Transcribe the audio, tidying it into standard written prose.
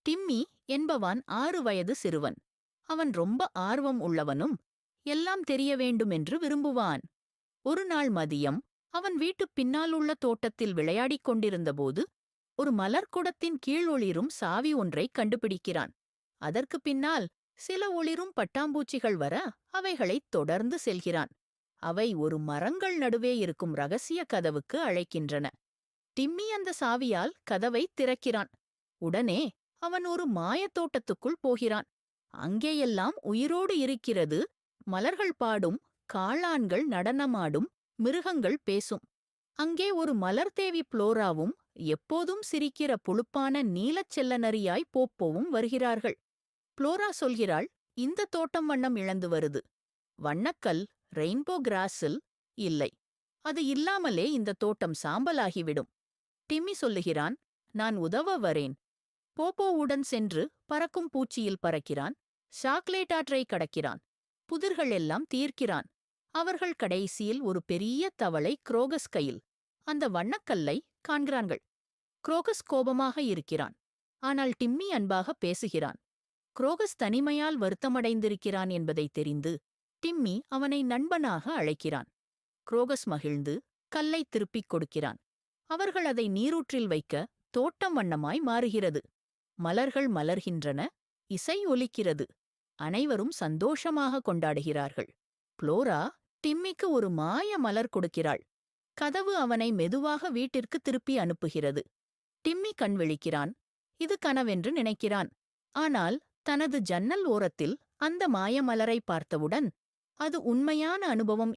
Timmy என்பவன் 6 வயது சிறுவன். அவன் ரொம்ப ஆர்வம் உள்ளவனும் எல்லாம் தெரிய வேண்டுமென்று விரும்புவான். ஒரு நாள் மதியம் அவன் வீட்டுப் பின்னால் உள்ள தோட்டத்தில் விளையாடிக் கொண்டிருந்தபோது ஒரு மலர்க்குடத்தின் கீழ் ஒளிரும் சாவி ஒன்றைக் கண்டுபிடிக்கிறான். அதற்குப் பின்னால் சில ஒளிரும் பட்டாம்பூச்சிகள் வர அவைகளைத் தொடர்ந்து செல்கிறான். அவை ஒரு மரங்கள் நடுவே இருக்கும் ரகசிய கதவுக்கு அழைக்கின்றன. டிம்மி அந்த சாவியால் கதவைத் திறக்கிறான். உடனே அவன் ஒரு மாயத் தோட்டத்துக்குள் போகிறான். அங்கேயெல்லாம் உயிரோடு இருக்கிறது. மலர்கள் பாடும், காளான்கள் நடனமாடும், மிருகங்கள் பேசும். அங்கே ஒரு மலர்தேவி புளோராவும் எப்போதும் சிரிக்கிற புளுப்பான நீலச் செல்லநரியாய் போப்போவும் வருகிறார்கள். புளோரா சொல்கிறாள், இந்த தோட்டம் வண்ணம் இழந்து வருது. வண்ணக்கல் ரெயின்போ கிராஸில் இல்லை. அது இல்லாமலே இந்த தோட்டம் சாம்பலாகிவிடும். டிம்மி சொல்லுகிறான், நான் உதவ வரேன். போப்போவுடன் சென்று பறக்கும் பூச்சியில் பறக்கிறான். சாக்லேட் ஆற்றை கடக்கிறான். புதிர்கள் எல்லாம் தீர்க்கிறான். அவர்கள் கடைசியில் ஒரு பெரிய தவளை குரோகஸ் கையில் அந்த வண்ணக்கல்லை காண்கிறார்கள். குரோகஸ் கோபமாக இருக்கிறான். ஆனால் டிம்மி அன்பாக பேசுகிறான். குரோகஸ் தனிமையால் வருத்தமடைந்திருக்கிறான் என்பதை தெரிந்து டிம்மி அவனை நண்பனாக அழைக்கிறான். குரோகஸ் மகிழ்ந்து கல்லை திருப்பிக் கொடுக்கிறான். அவர்கள் அதை நீரூற்றில் வைக்க தோட்டம் வண்ணமாய் மாறுகிறது. மலர்கள் மலர்கின்றன. இசை ஒலிக்கிறது. அனைவரும் சந்தோஷமாக கொண்டாடுகிறார்கள். புளோரா டிம்மிக்கு ஒரு மாய மலர் கொடுக்கிறாள். கதவு அவனை மெதுவாக வீட்டிற்கு திருப்பி அனுப்புகிறது. டிம்மி கண் விழிக்கிறான். இது கனவென்று நினைக்கிறான். ஆனால் தனது ஜன்னல் ஓரத்தில் அந்த மாய மலரை பார்த்தவுடன் அது உண்மையான அனுபவம்